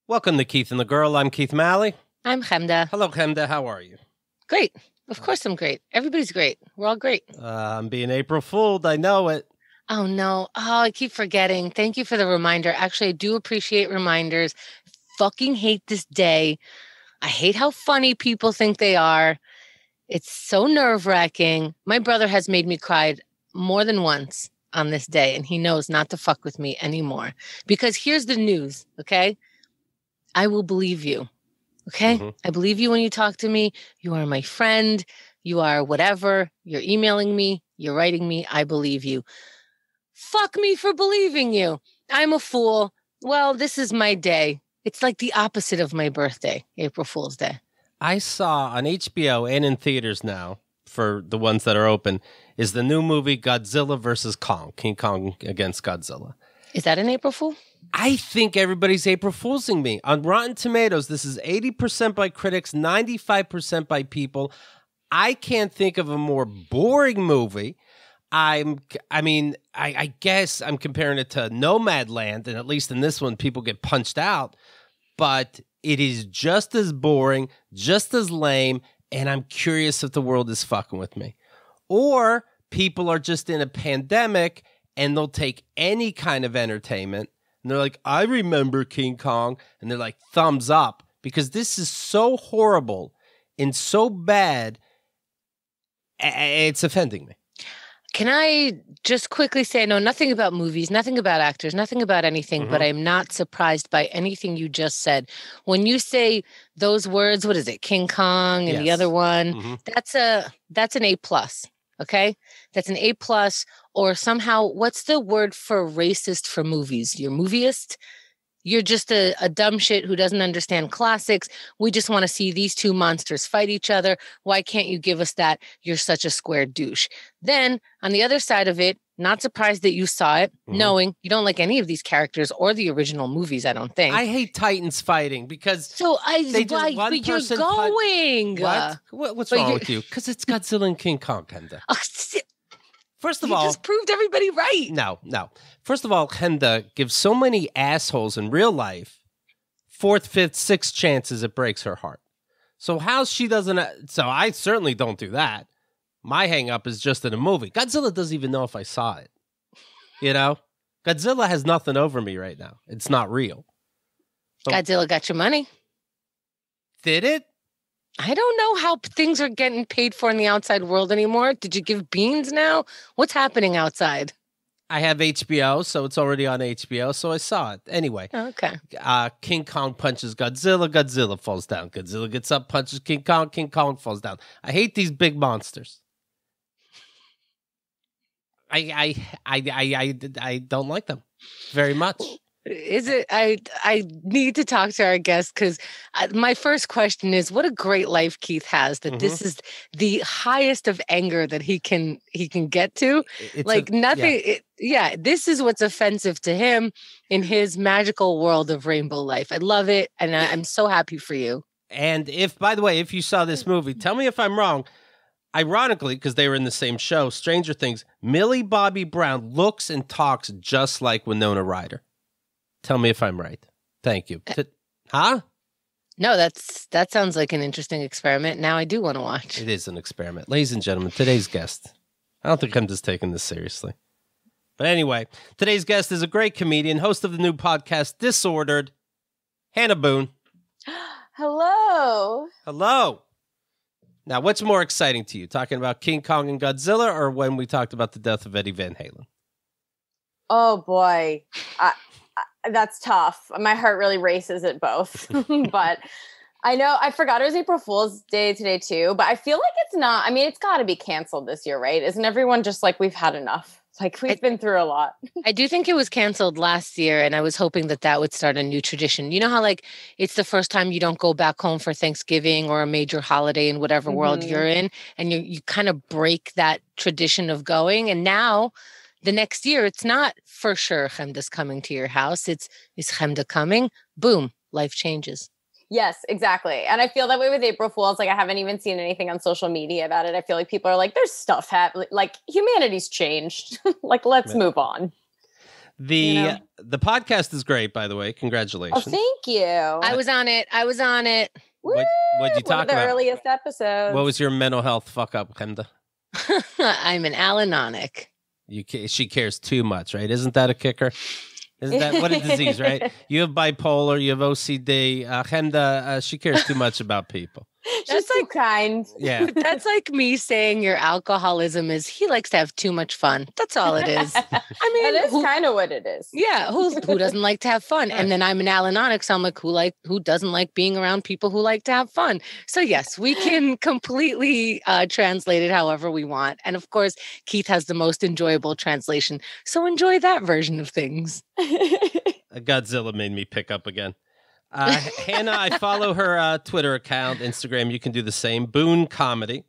Welcome to Keith and the Girl. I'm Keith Malley. I'm Chemda. Hello, Chemda. How are you? Great. Of course I'm great. Everybody's great. We're all great. I'm being April Fooled. I know it. Oh, no. Oh, I keep forgetting. Thank you for the reminder. Actually, I do appreciate reminders. Fucking hate this day. I hate how funny people think they are. It's so nerve-wracking. My brother has made me cry more than once on this day, and he knows not to fuck with me anymore. Because here's the news, okay? I will believe you, okay? Mm-hmm. I believe you when you talk to me. You are my friend. You are whatever. You're emailing me. You're writing me. I believe you. Fuck me for believing you. I'm a fool. Well, this is my day. It's like the opposite of my birthday, April Fool's Day. I saw on HBO and in theaters now, for the ones that are open, is the new movie Godzilla vs. Kong, King Kong against Godzilla. Is that an April Fool? I think everybody's April Foolsing me. On Rotten Tomatoes, this is 80% by critics, 95% by people. I can't think of a more boring movie. I guess I'm comparing it to Nomadland, and at least in this one, people get punched out. But it is just as boring, just as lame, and I'm curious if the world is fucking with me. Or people are just in a pandemic, and they'll take any kind of entertainment, and they're like, I remember King Kong, and they're like, thumbs up, because this is so horrible and so bad, it's offending me. Can I just quickly say, I know nothing about movies, nothing about actors, nothing about anything, but I'm not surprised by anything you just said. When you say those words, what is it, King Kong and the other one, that's an A+, okay? That's an A+, or somehow, what's the word for racist for movies? You're movieist? You're just a dumb shit who doesn't understand classics. We just want to see these two monsters fight each other. Why can't you give us that? You're such a square douche. Then, on the other side of it, not surprised that you saw it, knowing you don't like any of these characters or the original movies, I don't think. I hate Titans fighting because but you're going. What's wrong with you? Because it's Godzilla and King Kong, Kenda. First of all, you just proved everybody right. No. First of all, Kenda gives so many assholes in real life 4th, 5th, 6th chances it breaks her heart. So how she doesn't? So I certainly don't do that. My hang up is just in a movie. Godzilla doesn't even know if I saw it. You know, Godzilla has nothing over me right now. It's not real. Godzilla got your money. Did it? I don't know how things are getting paid for in the outside world anymore. Did you give beans now? What's happening outside? I have HBO, so it's already on HBO, so I saw it. Anyway. Okay. King Kong punches Godzilla. Godzilla falls down. Godzilla gets up, punches King Kong. King Kong falls down. I hate these big monsters. I don't like them very much. Is it? I need to talk to our guest because my first question is, what a great life Keith has. That this is the highest of anger that he can get to. It's like nothing. Yeah. This is what's offensive to him in his magical world of rainbow life. I love it, and I'm so happy for you. And by the way, if you saw this movie, tell me if I'm wrong. Ironically, because they were in the same show, Stranger Things, Millie Bobby Brown looks and talks just like Winona Ryder. Tell me if I'm right. Thank you. Huh? No, that sounds like an interesting experiment. Now I do want to watch. It is an experiment. Ladies and gentlemen, today's guest. I don't think I'm just taking this seriously. But anyway, today's guest is a great comedian, host of the new podcast, Disordered, Hannah Boone. Hello. Hello. Now, what's more exciting to you, talking about King Kong and Godzilla or when we talked about the death of Eddie Van Halen? Oh, boy. That's tough. My heart really races at both. But I know I forgot it was April Fool's Day today, too. But I feel like it's not. I mean, it's got to be canceled this year, right? Isn't everyone just like, we've had enough? It's like, we've been through a lot. I do think it was canceled last year, and I was hoping that would start a new tradition. You know how, like, it's the first time you don't go back home for Thanksgiving or a major holiday in whatever world you're in, and you kind of break that tradition of going. And now, the next year, it's not for sure Chemda's coming to your house. Is Chemda coming? Boom, life changes. Yes, exactly. And I feel that way with April Fool's. Like, I haven't even seen anything on social media about it. I feel like people are like, there's stuff happening. Like, humanity's changed. Like, let's move on. The podcast is great, by the way. Congratulations. Oh, thank you. I was on it. What'd you talk the about? earliest episodes. What was your mental health fuck up, Chemda? I'm an Alanonic. She cares too much, right? Isn't that a kicker? Isn't that what a disease, right? You have bipolar, you have OCD. Chemda, she cares too much about people. She's so kind. Yeah. That's like me saying your alcoholism is he likes to have too much fun. That's all it is. I mean, that is kind of what it is. Yeah, who doesn't like to have fun? And then I'm an Alanonic, so I'm like, who doesn't like being around people who like to have fun? So yes, we can completely translate it however we want. And of course, Keith has the most enjoyable translation. So enjoy that version of things. Godzilla made me pick up again. Hannah, I follow her Twitter account, Instagram. You can do the same. Boone Comedy.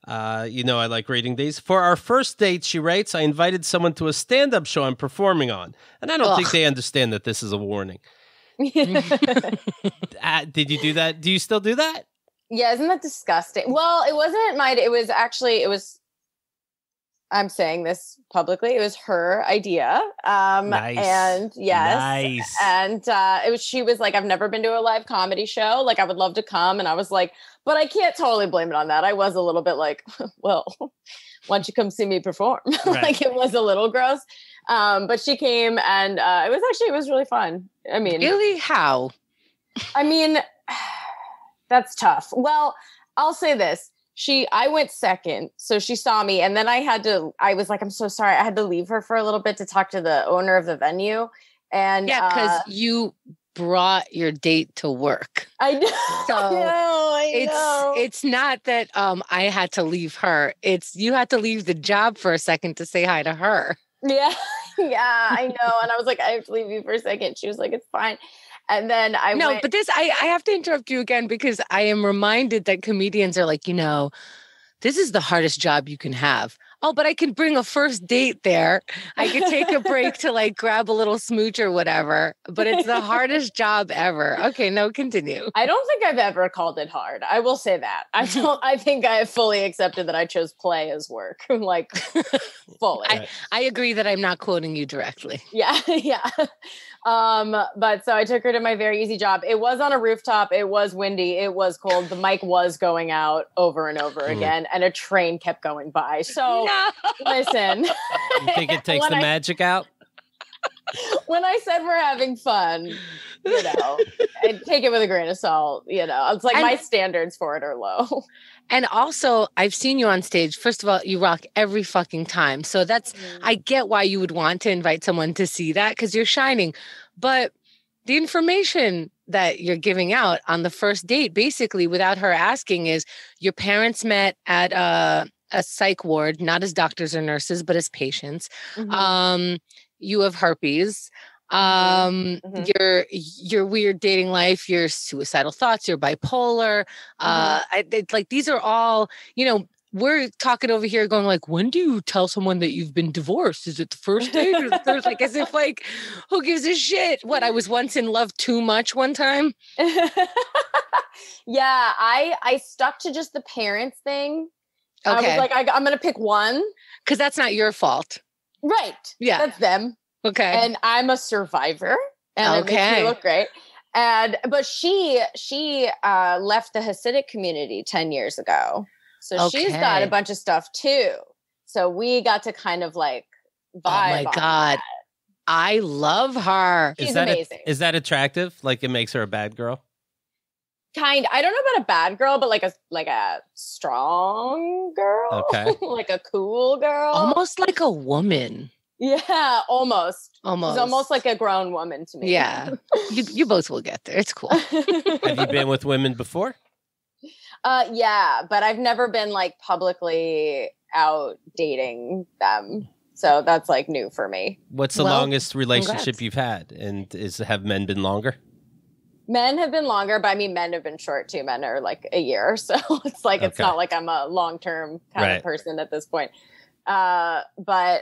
I like reading these. For our first date, she writes, I invited someone to a stand-up show I'm performing on. And I don't think they understand that this is a warning. Did you do that? Do you still do that? Yeah, isn't that disgusting? Well, it wasn't mine. It was I'm saying this publicly. It was her idea. Nice. And yes. Nice. And she was like, I've never been to a live comedy show. Like, I would love to come. And I was like, but I can't totally blame it on that. I was a little bit like, well, why don't you come see me perform? Right. Like, it was a little gross. But she came and it was really fun. I mean, really? How? I mean, that's tough. Well, I'll say this. I went second, so she saw me, and then I was like, I'm so sorry. I had to leave her for a little bit to talk to the owner of the venue. And yeah, because you brought your date to work. I know. So I know. It's not that I had to leave her. It's you had to leave the job for a second to say hi to her. Yeah. Yeah, I know. And I was like, I have to leave you for a second. She was like, it's fine. And then but I have to interrupt you again because I am reminded that comedians are like, this is the hardest job you can have. Oh, but I can bring a first date there. I could take a break to like grab a little smooch or whatever, but it's the hardest job ever. Okay, no, continue. I don't think I've ever called it hard. I will say that. I think I have fully accepted that I chose play as work. Like fully. I agree that I'm not quoting you directly. Yeah. Yeah. But so I took her to my very easy job. It was on a rooftop. It was windy. It was cold. The mic was going out over and over again, and a train kept going by. So listen, you think it takes the magic out? When I said we're having fun, and take it with a grain of salt, it's like my standards for it are low. And also, I've seen you on stage. First of all, you rock every fucking time. So I get why you would want to invite someone to see that because you're shining. But the information that you're giving out on the first date, basically without her asking, is your parents met at a psych ward, not as doctors or nurses, but as patients. Mm-hmm. You have herpes. Your weird dating life, your suicidal thoughts, your bipolar. These are all, we're talking over here going like, when do you tell someone that you've been divorced? Is it the first date or the third? Like, as if like, who gives a shit? What, I was once in love too much one time. Yeah. I stuck to just the parents thing. Okay. I was like, I'm going to pick one. Cause that's not your fault. Right. Yeah. That's them. Okay. And I'm a survivor, and it makes me look great. But she left the Hasidic community 10 years ago. So she's got a bunch of stuff too. So we got to kind of like vibe. Oh my God. I love her. She's amazing. Is that attractive? Like it makes her a bad girl? I don't know about a bad girl, but like a strong girl. Okay. Like a cool girl. Almost like a woman. Yeah, almost. She's almost like a grown woman to me. Yeah. You both will get there. It's cool. Have you been with women before? Yeah, but I've never been like publicly out dating them. So that's like new for me. What's the longest relationship you've had? And have men been longer? Men have been longer, but I mean, men have been short too. Men are like a year. So it's like, It's not like I'm a long-term kind of person at this point. But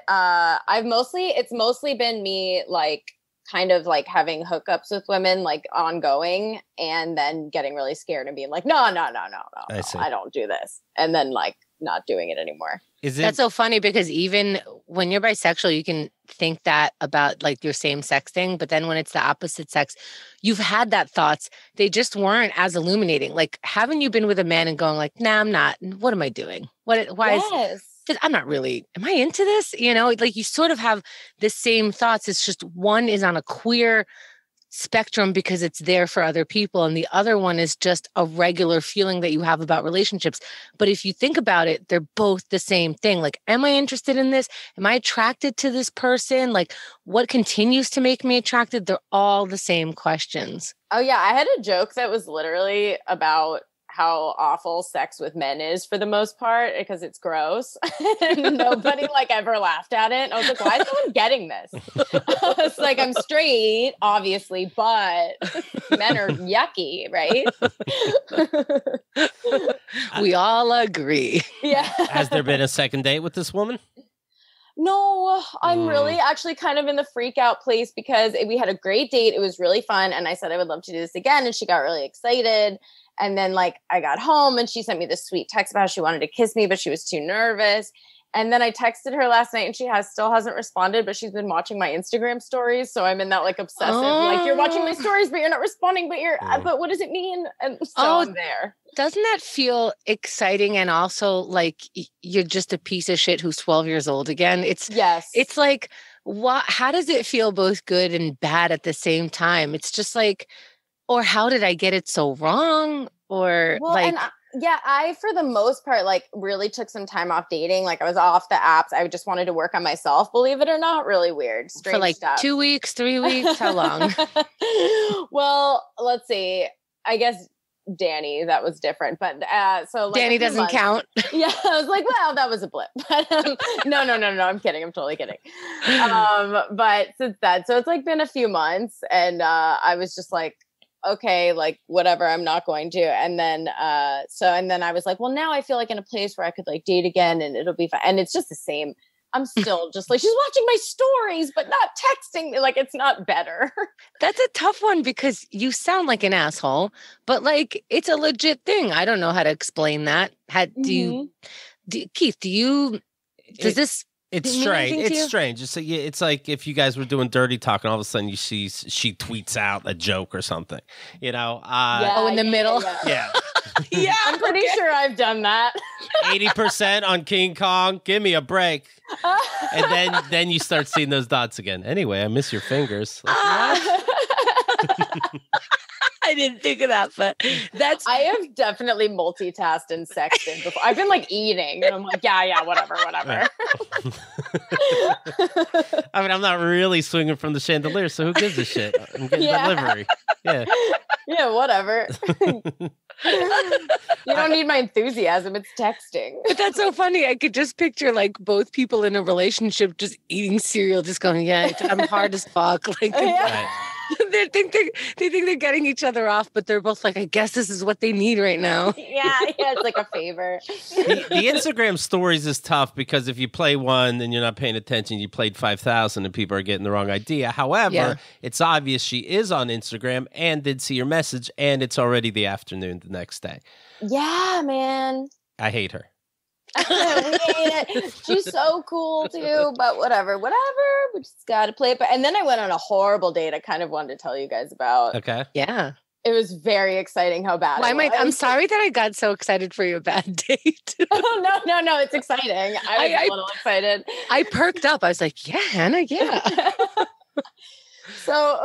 it's mostly been me like kind of like having hookups with women like ongoing and then getting really scared and being like, no, I don't do this. And then like not doing it anymore. That's so funny because even when you're bisexual, you can think that about like your same sex thing. But then when it's the opposite sex, you've had that thoughts. They just weren't as illuminating. Like, haven't you been with a man and going like, nah, I'm not. What am I doing? Why is I'm not really, am I into this? You know, like you sort of have the same thoughts. It's just one is on a queer spectrum because it's there for other people. And the other one is just a regular feeling that you have about relationships. But if you think about it, they're both the same thing. Like, am I interested in this? Am I attracted to this person? Like, what continues to make me attracted? They're all the same questions. Oh yeah. I had a joke that was literally about how awful sex with men is for the most part because it's gross. And nobody like ever laughed at it. I was like, why is no one getting this? It's like, I'm straight, obviously, but men are yucky, right? We all agree. Yeah. Has there been a second date with this woman? No, I'm really actually kind of in the freak out place because we had a great date. It was really fun. And I said I would love to do this again. And she got really excited. And then like I got home and she sent me this sweet text about how she wanted to kiss me, but she was too nervous. And then I texted her last night and she still hasn't responded, but she's been watching my Instagram stories. So I'm in that like obsessive, like you're watching my stories, but you're not responding, but what does it mean? And so I'm there. Doesn't that feel exciting? And also like you're just a piece of shit who's 12 years old again. It's like, how does it feel both good and bad at the same time? It's just like, or how did I get it so wrong? Or I, for the most part, like really took some time off dating. Like I was off the apps. I just wanted to work on myself, believe it or not. Really weird. Strange for like stuff. 2 weeks, 3 weeks. How long? Well, let's see. I guess Danny, that was different. But so like Danny doesn't count. Yeah. I was like, well, that was a blip. But no. I'm kidding. I'm totally kidding. But since that, so it's like been a few months and I was just like, okay, like whatever, I'm not going to. And then, and then I was like, well, now I feel like in a place where I could like date again and it'll be fine. And it's just the same. I'm still just like, she's watching my stories, but not texting me. Like, it's not better. That's a tough one because you sound like an asshole, but like, it's a legit thing. I don't know how to explain that. Keith, does this, it's strange. It's strange. It's like if you guys were doing dirty talk and all of a sudden she tweets out a joke or something, you know? In the middle. Yeah. Yeah. I'm pretty sure I've done that. 80% on King Kong. Give me a break. And then you start seeing those dots again. Anyway, I miss your fingers. Like, I didn't think of that, but I have definitely multitasked and sexted before. I've been like eating and I'm like, yeah, whatever. I mean, I'm not really swinging from the chandelier, so who gives a shit? I'm getting delivery. Yeah. Yeah, whatever. You don't need my enthusiasm. It's texting. But that's so funny. I could just picture like both people in a relationship just eating cereal, just going, I'm hard as fuck. Like, they think they're getting each other off, but they're both like, I guess this is what they need right now. Yeah, it's like a favor. The Instagram stories is tough because if you play one and you're not paying attention, you played 5,000 and people are getting the wrong idea. However, it's obvious she is on Instagram and did see your message, and it's already the afternoon the next day. Yeah, man. I hate her. We hate it. She's so cool too, but whatever. We just got to play it. And then I went on a horrible date I kind of wanted to tell you guys about. Okay. Yeah. It was very exciting how bad it was. I'm sorry that I got so excited for your bad date. Oh, no. It's exciting. I was a little excited. I perked up. I was like, yeah, Hannah, yeah. So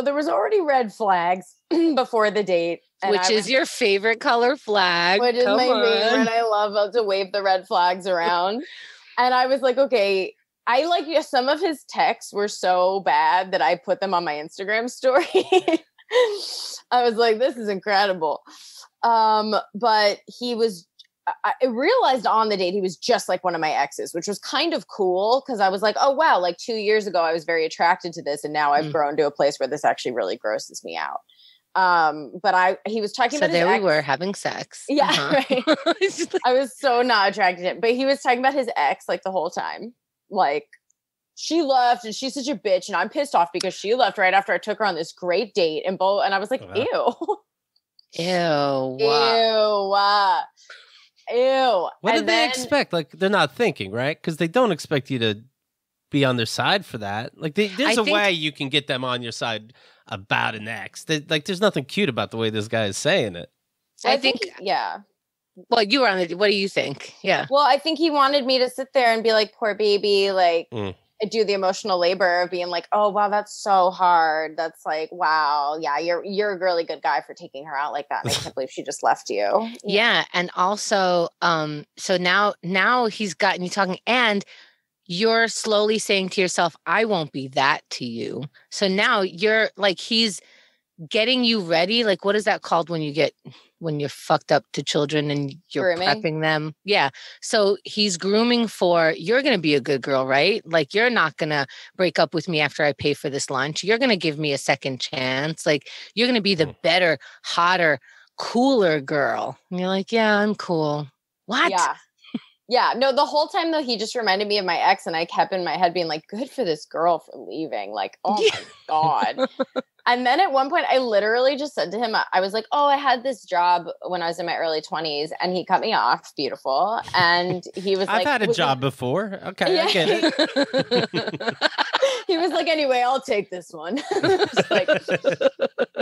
there was already red flags before the date. Which is your favorite color flag. Which is my favorite. I love to wave the red flags around. And I was like, okay, some of his texts were so bad that I put them on my Instagram story. I was like, this is incredible. But I realized on the date, he was just like one of my exes, which was kind of cool. Cause I was like, oh, wow. Like 2 years ago, I was very attracted to this. And now I've grown to a place where this actually really grosses me out. But he was talking about his ex. So there we were having sex. Yeah. Right. I was so not attracted to him, but he was talking about his ex like the whole time. Like, she left and she's such a bitch and I'm pissed off because she left right after I took her on this great date and I was like, ew. Ew. Ew. Ew. What did they expect? Like, they're not thinking, right? Because they don't expect you to be on their side for that. Like, there's a way you can get them on your side about an ex. There's nothing cute about the way this guy is saying it. I think, yeah. Well, you were on the. What do you think? Yeah. Well, I think he wanted me to sit there and be like, poor baby, like do the emotional labor of being like, oh wow, that's so hard. That's like, wow, yeah, you're a really good guy for taking her out like that. And I can't believe she just left you. Yeah, and also, so now he's gotten you talking, and you're slowly saying to yourself, I won't be that to you. So now you're like, he's getting you ready. Like, what is that called when you're fucked up to children and you're prepping them? Yeah. So he's grooming for, you're going to be a good girl, right? Like, you're not going to break up with me after I pay for this lunch. You're going to give me a second chance. Like, you're going to be the better, hotter, cooler girl. And you're like, yeah, I'm cool. What? Yeah. Yeah, no, the whole time though, he just reminded me of my ex, and I kept in my head being like, good for this girl for leaving. Like, oh my God. And then at one point I literally just said to him, I was like, oh, I had this job when I was in my early 20s, and he cut me off. Beautiful. And he was like, I've had a job before. Okay, yeah. I get it. He was like, anyway, I'll take this one. But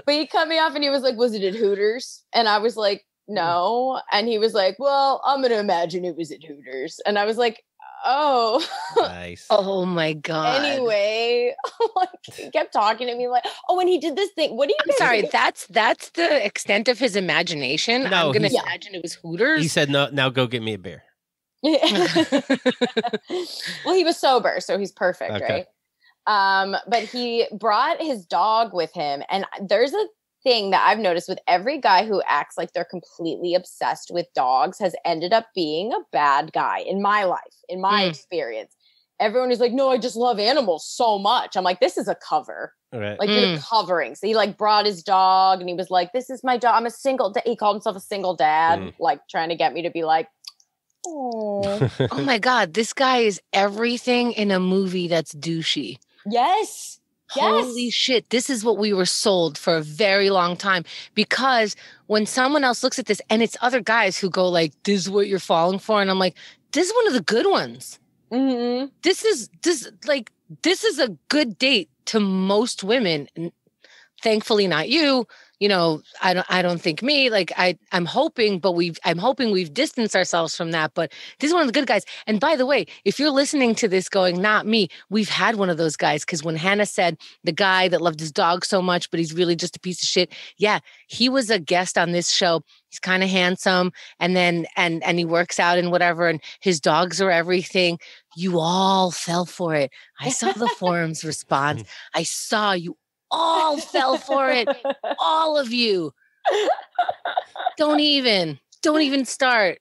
he cut me off and he was like, was it at Hooters? And I was like, no. And he was like, well, I'm going to imagine it was at Hooters. And I was like, oh. Nice. Oh my God. Anyway, like, he kept talking to me like, oh, when he did this thing, what do you sorry, that's the extent of his imagination. No, I'm going to imagine it was Hooters. He said, no, now go get me a beer. Well, he was sober, so he's perfect, right? But he brought his dog with him. And there's a thing that I've noticed with every guy who acts like they're completely obsessed with dogs has ended up being a bad guy in my life, in my experience. Everyone is like, no, I just love animals so much. I'm like, this is a cover. Right. Like you're covering. So he like brought his dog and he was like, this is my dog. I'm a single he called himself a single dad, like trying to get me to be like, oh. Oh my God, this guy is everything in a movie that's douchey. Yes. Holy shit. This is what we were sold for a very long time, because when someone else looks at this and it's other guys who go like, this is what you're falling for. And I'm like, this is one of the good ones. Mm-hmm. This is a good date to most women. And thankfully not you. You know, I don't think me, like I'm hoping we've distanced ourselves from that, but this is one of the good guys. And by the way, if you're listening to this going, not me, we've had one of those guys. Cause when Hannah said the guy that loved his dog so much, but he's really just a piece of shit. Yeah. He was a guest on this show. He's kind of handsome. And then, and he works out and whatever. And his dogs are everything. You all fell for it. I saw the forums response. I saw you all fell for it. All of you. Don't even start.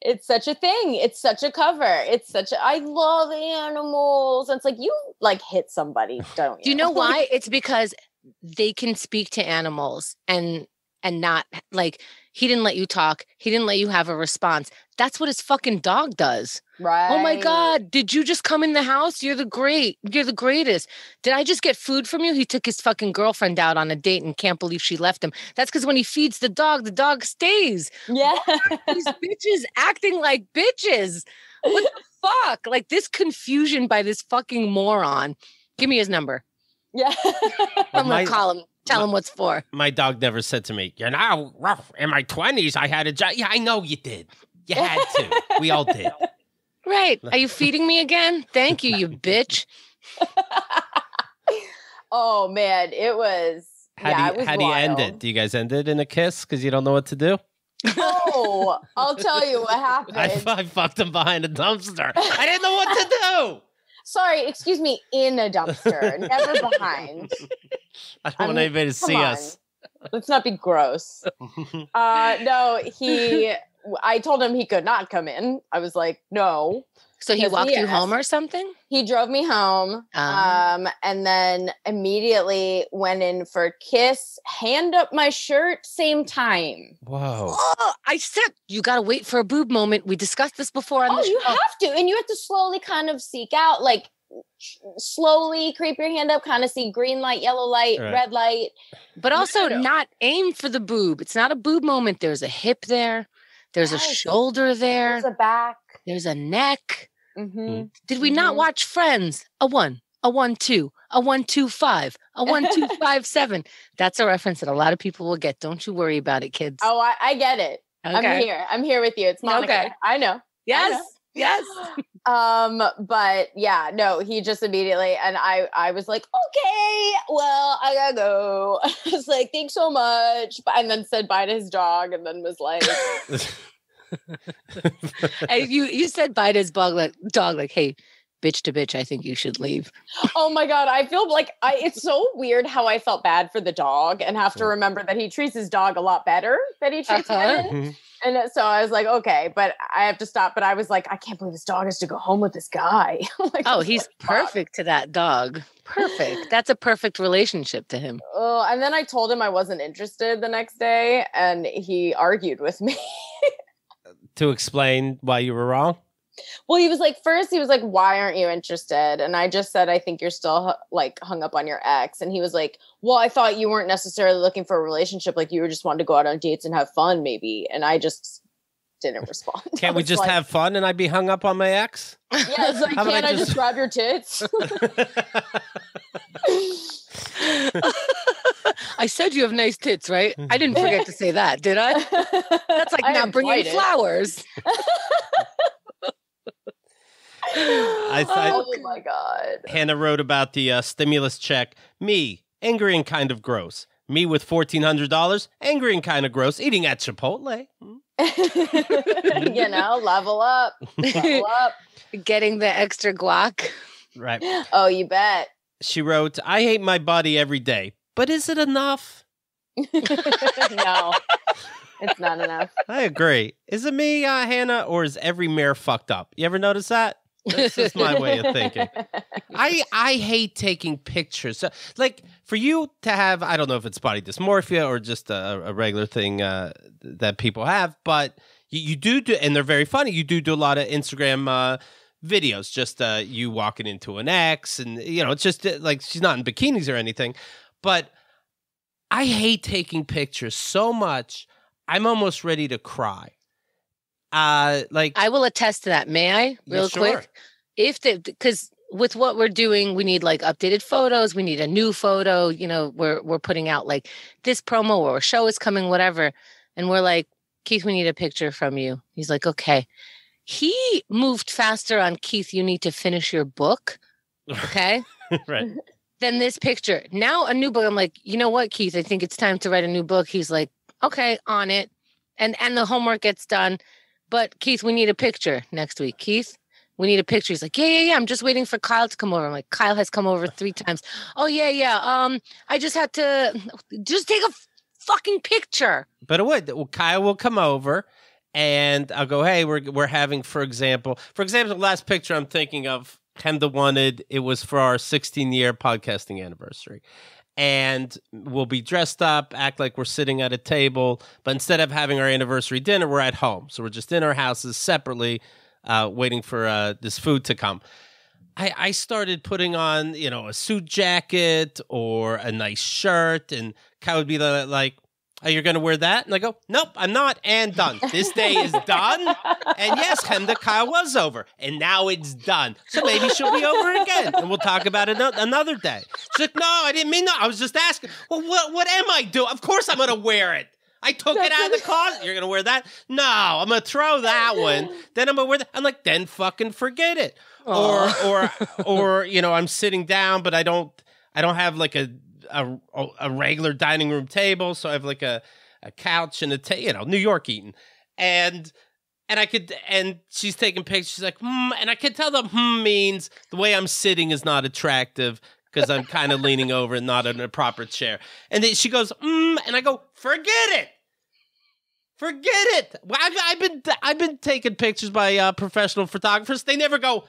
It's such a thing. It's such a cover. I love animals. And it's like, you like hit somebody, don't you? Do you know why? It's because they can speak to animals and not like, he didn't let you talk. He didn't let you have a response. That's what his fucking dog does. Right. Oh my God. Did you just come in the house? You're the greatest. Did I just get food from you? He took his fucking girlfriend out on a date and can't believe she left him. That's because when he feeds the dog stays. Yeah. These bitches acting like bitches. What the fuck? Like this confusion by this fucking moron. Give me his number. Yeah. I'm going to call him. Tell him what's for. My dog never said to me, you know, in my 20s, I had a job. Yeah, I know you did. You had to. We all did. Right. Are you feeding me again? Thank you, you bitch. Oh, man. It was. How do you end it? Do you guys end it in a kiss because you don't know what to do? Oh, I'll tell you what happened. I fucked him behind a dumpster. I didn't know what to do. Sorry, excuse me, in a dumpster, never behind. I don't want anybody to see us. Let's not be gross. No, I told him he could not come in. I was like, no. So he walked you home or something? He drove me home. And then immediately went in for a kiss, hand up my shirt, same time. Whoa. Oh, I said, you got to wait for a boob moment. We discussed this before on the show. You have to. And you have to slowly kind of seek out, like, slowly creep your hand up, kind of see green light, yellow light, red light. But also not aim for the boob. It's not a boob moment. There's a hip there. There's a shoulder there. There's a back. There's a neck. Mm-hmm. Did we not watch Friends? A 1, a 1, 2, a 1, 2, 5, a 1, 2, 5, 7. That's a reference that a lot of people will get. Don't you worry about it, kids. Oh, I get it. Okay. I'm here with you. It's Monica. Okay. I know. Yes. Yes. But yeah, no, he just immediately, and I was like, okay, well, I gotta go. I was like, thanks so much. And then said bye to his dog, and then was like, Hey, you said bye to his dog, like, hey, bitch to bitch, I think you should leave. Oh my God. I feel like it's so weird how I felt bad for the dog and have to remember that he treats his dog a lot better than he treats women. And so I was like, okay, but I have to stop. But I was like, I can't believe this dog has to go home with this guy. Like, oh, he's perfect to that dog. Perfect. That's a perfect relationship to him. Oh, and then I told him I wasn't interested the next day, and he argued with me. To explain why you were wrong? Well, he was like, why aren't you interested? And I just said, I think you're still like hung up on your ex. And he was like, well, I thought you weren't necessarily looking for a relationship. Like you were just wanting to go out on dates and have fun maybe. And I just didn't respond. Can't we just have fun and I'd be hung up on my ex? Yeah, it's like, can't I just grab your tits? I said you have nice tits, right? I didn't forget to say that, did I? That's like not bringing flowers. Oh my God. Hannah wrote about the stimulus check. Me, angry and kind of gross. Me with $1,400, angry and kind of gross, eating at Chipotle. Level up. Level up. Getting the extra guac. Right. Oh, you bet. She wrote, I hate my body every day, but is it enough? No. It's not enough. I agree. Is it me, Hannah, or is every mare fucked up? You ever notice that? This is my way of thinking. I hate taking pictures. So, like, for you to have, I don't know if it's body dysmorphia or just a regular thing that people have, but you do, and they're very funny. You do a lot of Instagram videos, just you walking into an ex, and, it's just like she's not in bikinis or anything. But I hate taking pictures so much. I'm almost ready to cry. I will attest to that. May I, real quick? Because with what we're doing, we need like updated photos. We need a new photo. We're putting out like this promo or a show is coming, whatever. And we're like, Keith, we need a picture from you. He's like, okay. He moved faster on Keith. You need to finish your book. Okay. Right. Then this picture. Now a new book. I'm like, you know what, Keith? I think it's time to write a new book. He's like, okay, on it. And the homework gets done. But Keith, we need a picture next week. Keith, we need a picture. He's like, yeah. I'm just waiting for Kyle to come over. I'm like, Kyle has come over 3 times. Oh, yeah. I just had to just take a fucking picture. But it would. Well, Kyle will come over and I'll go, hey, we're having, for example, the last picture I'm thinking of, Hemda wanted, it was for our 16-year podcasting anniversary. And we'll be dressed up, act like we're sitting at a table. But instead of having our anniversary dinner, we're at home. So we're just in our houses separately, waiting for this food to come. I started putting on, a suit jacket or a nice shirt. And Kyle would be like, oh, you're going to wear that? And I go, nope, I'm not. And done. This day is done. And yes, Hemda, Kyle was over. And now it's done. So maybe she'll be over again. And we'll talk about it another day. She's like, no, I didn't mean that. I was just asking. Well, what am I doing? Of course I'm going to wear it. I took it out of the closet. You're going to wear that? No, I'm going to throw that one. Then I'm going to wear that. I'm like, then fucking forget it. Or I'm sitting down, but I don't have like a regular dining room table, so I have like a couch and New York eating, and she's taking pictures. She's like, and I could tell the means the way I'm sitting is not attractive because I'm kind of leaning over and not in a proper chair. And then she goes, and I go, forget it. Well, I've been taking pictures by professional photographers. They never go,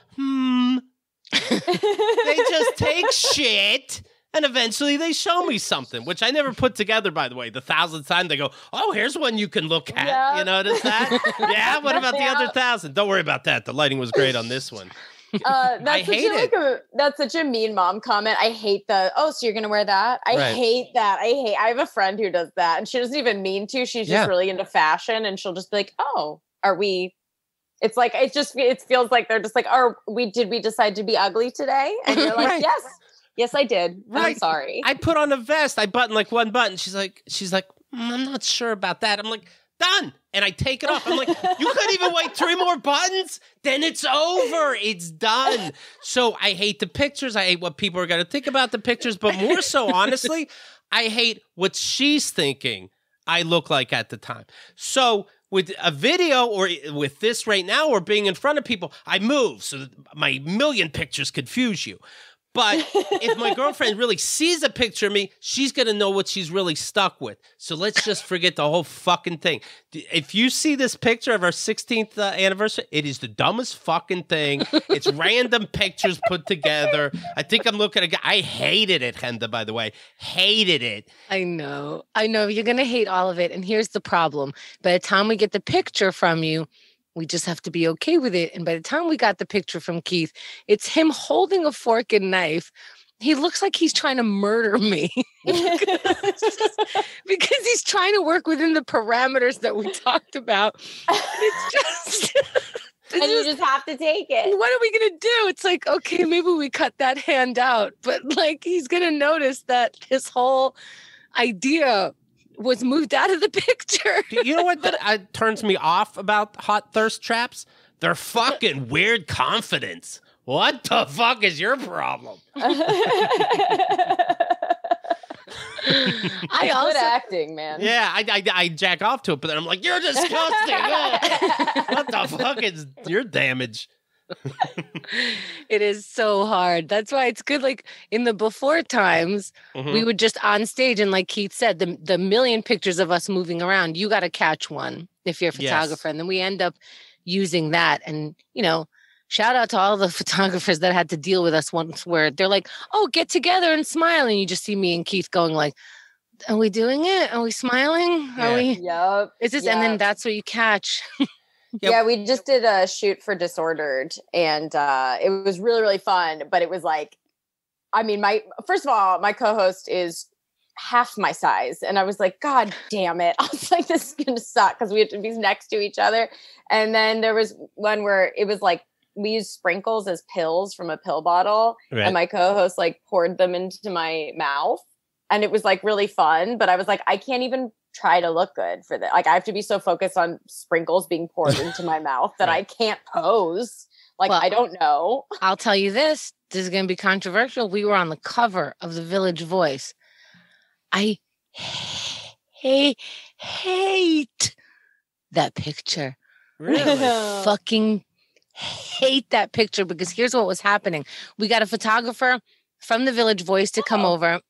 They just take shit. And eventually they show me something, which I never put together, by the way. The 1,000th time they go, oh, here's one you can look at. Yeah. You notice that? Yeah, what about the other 1,000? Don't worry about that. The lighting was great on this one. That's hate it. That's such a mean mom comment. I hate so you're going to wear that? I hate that. I have a friend who does that and she doesn't even mean to. She's just really into fashion and she'll just be like, oh, are we? It's like, it feels like they're just like, did we decide to be ugly today? And you're like, yes, I did. I'm sorry. I put on a vest. I button like one button. She's like, I'm not sure about that. I'm like, done. And I take it off. I'm like, you couldn't even wait 3 more buttons? Then it's over. It's done. So I hate the pictures. I hate what people are going to think about the pictures. But more so, honestly, I hate what she's thinking I look like at the time. So with a video or with this right now or being in front of people, I move so that my million pictures confuse you. But if my girlfriend really sees a picture of me, she's going to know what she's really stuck with. So let's just forget the whole fucking thing. If you see this picture of our 16th anniversary, it is the dumbest fucking thing. It's random pictures put together. I think I'm looking at I hated it, Henda, by the way. Hated it. I know. You're going to hate all of it. And here's the problem. By the time we get the picture from you, we just have to be okay with it. And by the time we got the picture from Keith, it's him holding a fork and knife. He looks like he's trying to murder me because he's trying to work within the parameters that we talked about. It's just... And you just have to take it. What are we going to do? It's like, okay, maybe we cut that hand out. But like, he's going to notice that his whole idea was moved out of the picture. You know what turns me off about hot thirst traps? They're fucking weird confidence. What the fuck is your problem? I also good acting, man. Yeah, I jack off to it, but then I'm like, you're disgusting. What the fuck is your damage? It is so hard. That's why it's good. Like in the before times, we would just on stage, and like Keith said, the million pictures of us moving around, you got to catch one if you're a photographer. And then we end up using that. And, shout out to all the photographers that had to deal with us once where they're like, oh, get together and smile. And you just see me and Keith going like, are we doing it? Are we smiling? Are we? Yep. Is this? Yep. And then that's what you catch. Yep. Yeah, we just did a shoot for Disordered and it was really, really fun. But it was like, first of all, my co-host is half my size. And I was like, God damn it. I was like, this is going to suck because we have to be next to each other. And then there was one where it was like, we used sprinkles as pills from a pill bottle. Right. And my co-host like poured them into my mouth. And it was like really fun. But I was like, I can't even try to look good for that. Like I have to be so focused on sprinkles being poured into my mouth that I can't pose. Like, I don't know. I'll tell you this is going to be controversial. We were on the cover of the Village Voice. I hate that picture. Really? I fucking hate that picture because here's what was happening. We got a photographer from the Village Voice to come over.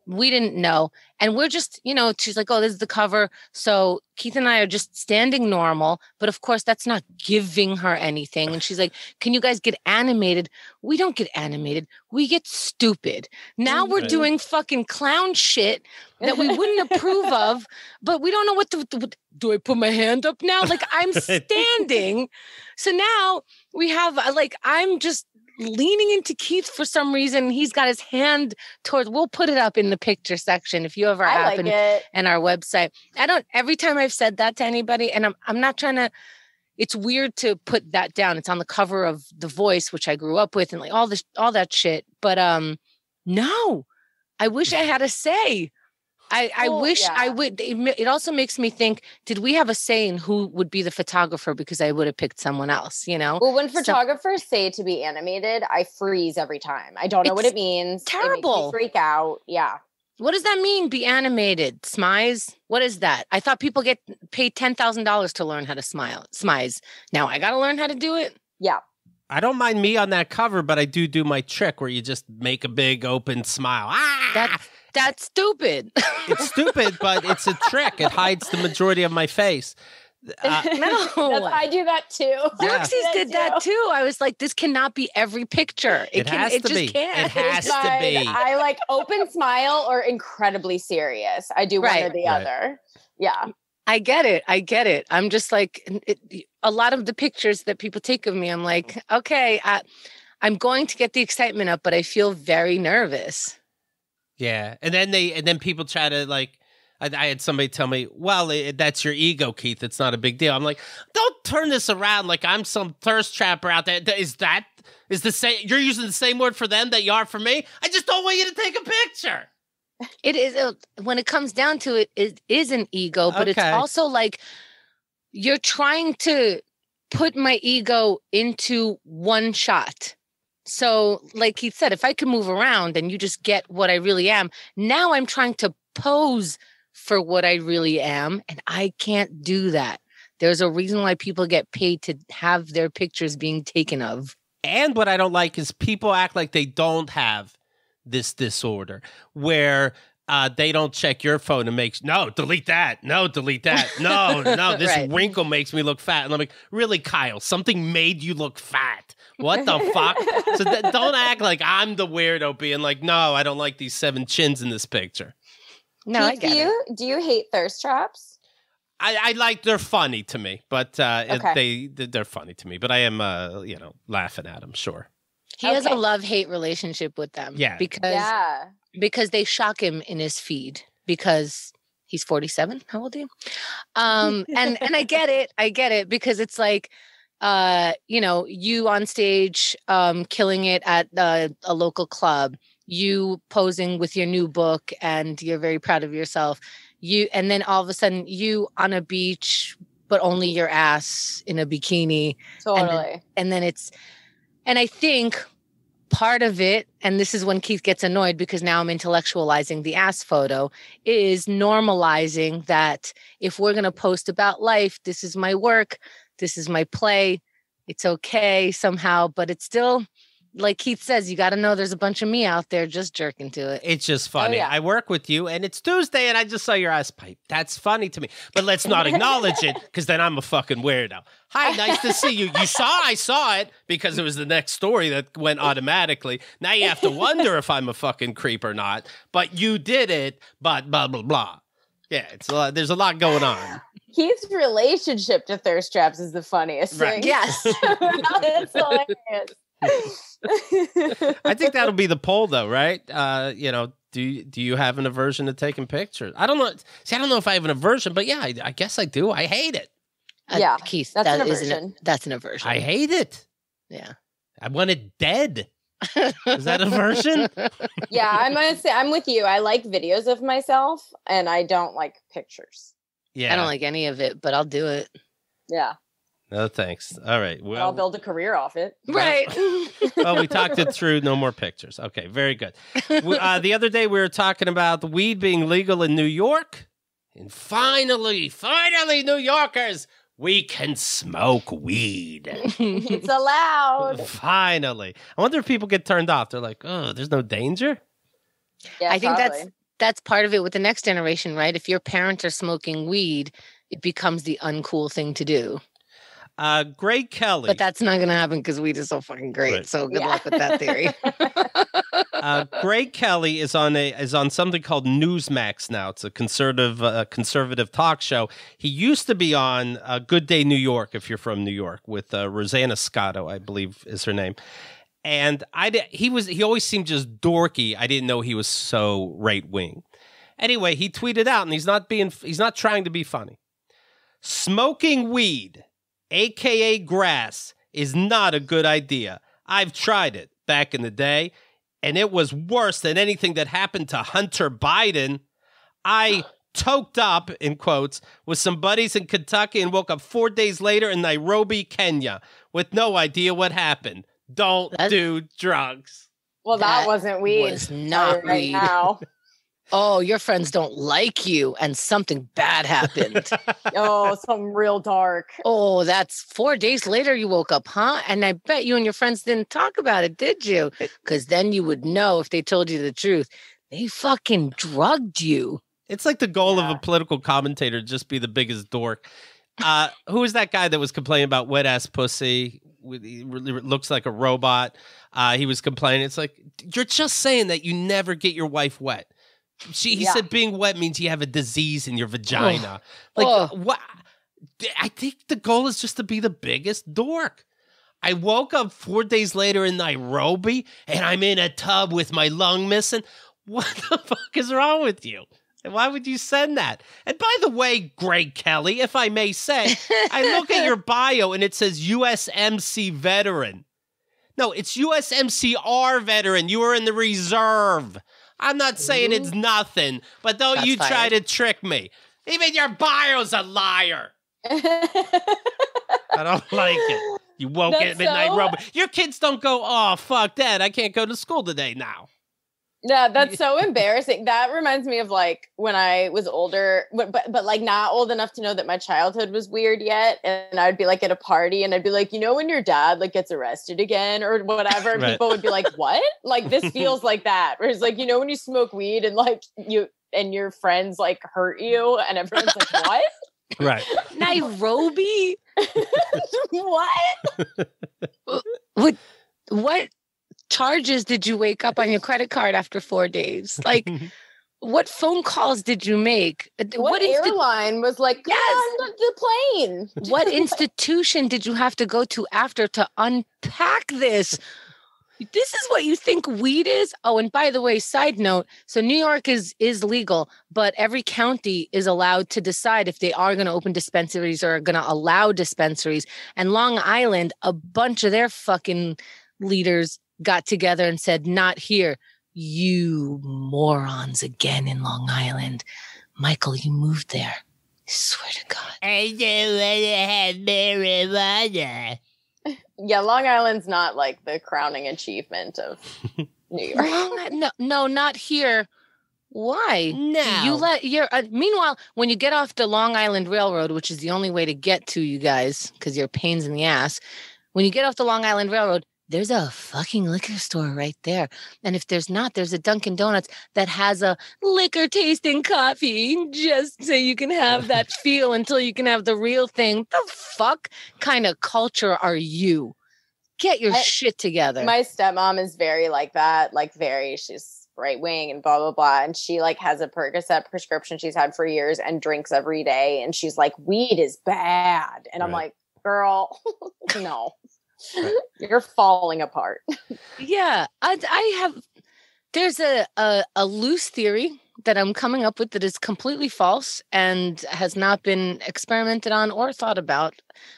We didn't know. And we're just, she's like, oh, this is the cover. So Keith and I are just standing normal. But of course, that's not giving her anything. And she's like, can you guys get animated? We don't get animated. We get stupid. Now we're doing fucking clown shit that we wouldn't approve of. But we don't know what to do. I put my hand up now? Like I'm standing. So now we have I'm just leaning into Keith for some reason. He's got his hand towards, we'll put it up in the picture section if you have our app and our website. Every time I've said that to anybody, and I'm not trying to, it's weird to put that down. It's on the cover of The Voice, which I grew up with and like all that shit. But no, I wish I had a say. I wish I would. It also makes me think, did we have a say in who would be the photographer? Because I would have picked someone else, Well, when photographers say to be animated, I freeze every time. I don't know what it means. Terrible. It makes me freak out. Yeah. What does that mean, be animated? Smize? What is that? I thought people get paid $10,000 to learn how to smize. Now I got to learn how to do it? Yeah. I don't mind me on that cover, but I do my trick where you just make a big open smile. That's stupid. It's stupid, but it's a trick. It hides the majority of my face. No. I do that too. Xerxes did that too. I was like, this cannot be every picture. It just can't. It has to be. I like open smile or incredibly serious. I do one or the other. Yeah. I get it. I'm just like, a lot of the pictures that people take of me, I'm like, okay, I'm going to get the excitement up, but I feel very nervous. Yeah. And then people try to like, I had somebody tell me, well, that's your ego, Keith. It's not a big deal. I'm like, don't turn this around like I'm some thirst trapper out there. Is the same? You're using the same word for them that you are for me? I just don't want you to take a picture. It is, when it comes down to it, it is an ego, but it's also like you're trying to put my ego into one shot. So like Keith said, if I could move around and you just get what I really am, now I'm trying to pose for what I really am, and I can't do that. There's a reason why people get paid to have their pictures being taken of. And what I don't like is people act like they don't have this disorder where they don't check your phone and make, no, delete that. No, delete that. No, this Right. wrinkle makes me look fat. And I'm like, really, Kyle, something made you look fat. What the fuck? So don't act like I'm the weirdo being like, no, I don't like these 7 chins in this picture. No, Keith, I get it. do you hate thirst traps? I like, they're funny to me, but Okay. they're funny to me, but I am, laughing at them, sure. He has a Okay. love-hate relationship with them. Yeah. Because they shock him in his feed because he's 47. How old are you? And I get it because it's like, you on stage, killing it at a local club, you posing with your new book and you're very proud of yourself. And then all of a sudden you on a beach, but only your ass in a bikini. Totally. And I think part of it, and this is when Keith gets annoyed because now I'm intellectualizing the ass photo, is normalizing that if we're going to post about life, this is my work, this is my play, it's okay somehow, but it's still, like Keith says, you got to know there's a bunch of me out there just jerking to it. It's just funny. Oh, yeah. I work with you, and it's Tuesday, and I just saw your ass pipe. That's funny to me. But let's not acknowledge it, because then I'm a fucking weirdo. Hi, nice to see you. I saw it, because it was the next story that went automatically. Now you have to wonder if I'm a fucking creep or not. But you did it, but blah, blah, blah. Yeah, there's a lot going on. Keith's relationship to thirst traps is the funniest Right. thing. Yes. It's hilarious. I think that'll be the poll, though, right? Do you have an aversion to taking pictures? I don't know. See, I don't know if I have an aversion, but yeah, I guess I do. I hate it. Yeah, Keith, that's an isn't aversion. that's an aversion. I hate it. Yeah. I want it dead. Is that aversion? Yeah, I'm gonna say I'm with you. I like videos of myself, and I don't like pictures. Yeah. I don't like any of it, but I'll do it. Yeah, No, thanks. All right. but I'll Well, build a career off it. Right. we talked it through. No more pictures. Okay, very good. The other day we were talking about the weed being legal in New York, and finally, New Yorkers, we can smoke weed. It's allowed. Finally. I wonder if people get turned off. They're like, oh, there's no danger? Yeah, I think probably. that's part of it with the next generation, right? If your parents are smoking weed, it becomes the uncool thing to do. Greg Kelly. But that's not going to happen because weed is so fucking great. Right. So good Yeah. luck with that theory. Greg Kelly is on something called Newsmax now. It's a conservative talk show. He used to be on Good Day New York, if you're from New York, with Rosanna Scotto, I believe is her name. And he always seemed just dorky. I didn't know he was so right wing. Anyway, he tweeted out, and he's not trying to be funny. Smoking weed, aka grass, is not a good idea. I've tried it back in the day, and it was worse than anything that happened to Hunter Biden. I toked up, in quotes, with some buddies in Kentucky and woke up 4 days later in Nairobi, Kenya, with no idea what happened. Don't do drugs. Well, that wasn't weed. Was not right weed. now. Oh, your friends don't like you and something bad happened. Oh, something real dark. Oh, that's 4 days later you woke up, huh? And I bet you and your friends didn't talk about it, did you? Because then you would know if they told you the truth. They fucking drugged you. It's like the goal of a political commentator to just be the biggest dork. Who was that guy that was complaining about wet ass pussy? He really looks like a robot. He was complaining. It's like, you're just saying that you never get your wife wet. He said being wet means you have a disease in your vagina. What? I think the goal is just to be the biggest dork. I woke up 4 days later in Nairobi, and I'm in a tub with my lung missing. What the fuck is wrong with you? And why would you send that? And by the way, Greg Kelly, if I may say, I look at your bio, and it says USMC veteran. No, it's USMCR veteran. You were in the reserve. I'm not saying it's nothing, but don't you try to trick me. Even your bio's a liar. I don't like it. You woke up in Nairobi. Your kids don't go, oh, fuck that. I can't go to school today now. Yeah, that's so embarrassing. That reminds me of like when I was older, but like not old enough to know that my childhood was weird yet. And I'd be like at a party and I'd be like, you know, when your dad like gets arrested again or whatever, and people would be like, what? Like this feels like that. Where it's like, you know, when you smoke weed and like you and your friends like hurt you and everyone's like, what? Right. Nairobi? What? What charges did you wake up on your credit card after 4 days? Like, what phone calls did you make? What airline was like, the plane? What institution did you have to go to after to unpack this? This is what you think weed is? Oh, and by the way, side note, so New York is legal, but every county is allowed to decide if they are going to open dispensaries or are going to allow dispensaries. And Long Island, a bunch of their fucking leaders got together and said, not here. You morons again in Long Island. Michael, you moved there. I swear to God. I don't want to have marijuana. Yeah, Long Island's not like the crowning achievement of New York. No, not here. Why? No. You let your meanwhile, when you get off the Long Island Railroad, which is the only way to get to you guys, because you're pains in the ass. When you get off the Long Island Railroad, there's a fucking liquor store right there. And if there's not, there's a Dunkin' Donuts that has a liquor tasting coffee just so you can have that feel until you can have the real thing. The fuck kind of culture are you? Get your shit together. My stepmom is very like that, she's right wing and blah, blah, blah. And she like has a Percocet prescription she's had for years and drinks every day. And she's like, weed is bad. And I'm like, girl, no. Right. You're falling apart. Yeah, there's a loose theory that I'm coming up with that is completely false and has not been experimented on or thought about.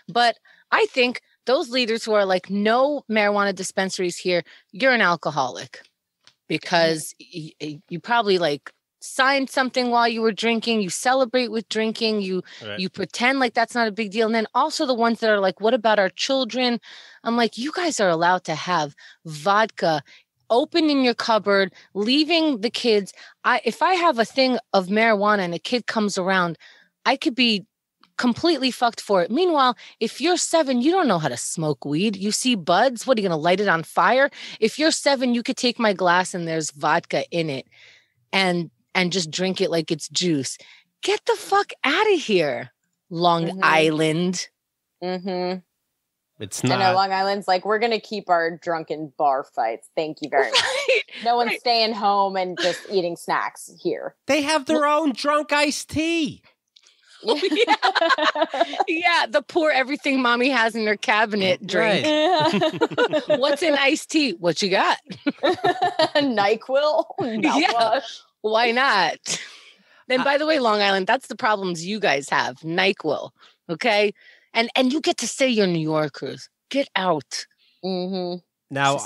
But I think those leaders who are like, no marijuana dispensaries here, you're an alcoholic because you probably like signed something while you were drinking, you celebrate with drinking, you pretend like that's not a big deal. And then also the ones that are like, what about our children? I'm like, you guys are allowed to have vodka open in your cupboard, leaving the kids. If I have a thing of marijuana and a kid comes around, I could be completely fucked for it. Meanwhile, if you're 7, you don't know how to smoke weed. You see buds, what are you going to light it on fire? If you're 7, you could take my glass and there's vodka in it and just drink it like it's juice. Get the fuck out of here, Long Island. Mm-hmm. It's not. I know Long Island's like, we're going to keep our drunken bar fights. Thank you very much. No one's staying home and just eating snacks here. They have their own drunk iced tea. Oh, yeah, the pour everything mommy has in her cabinet drink. Right. What's in iced tea? What you got? NyQuil? Yeah. Why not? And by the way, Long Island, that's the problems you guys have. NyQuil, okay? And you get to say you're New Yorkers. Get out. Mm-hmm. Now,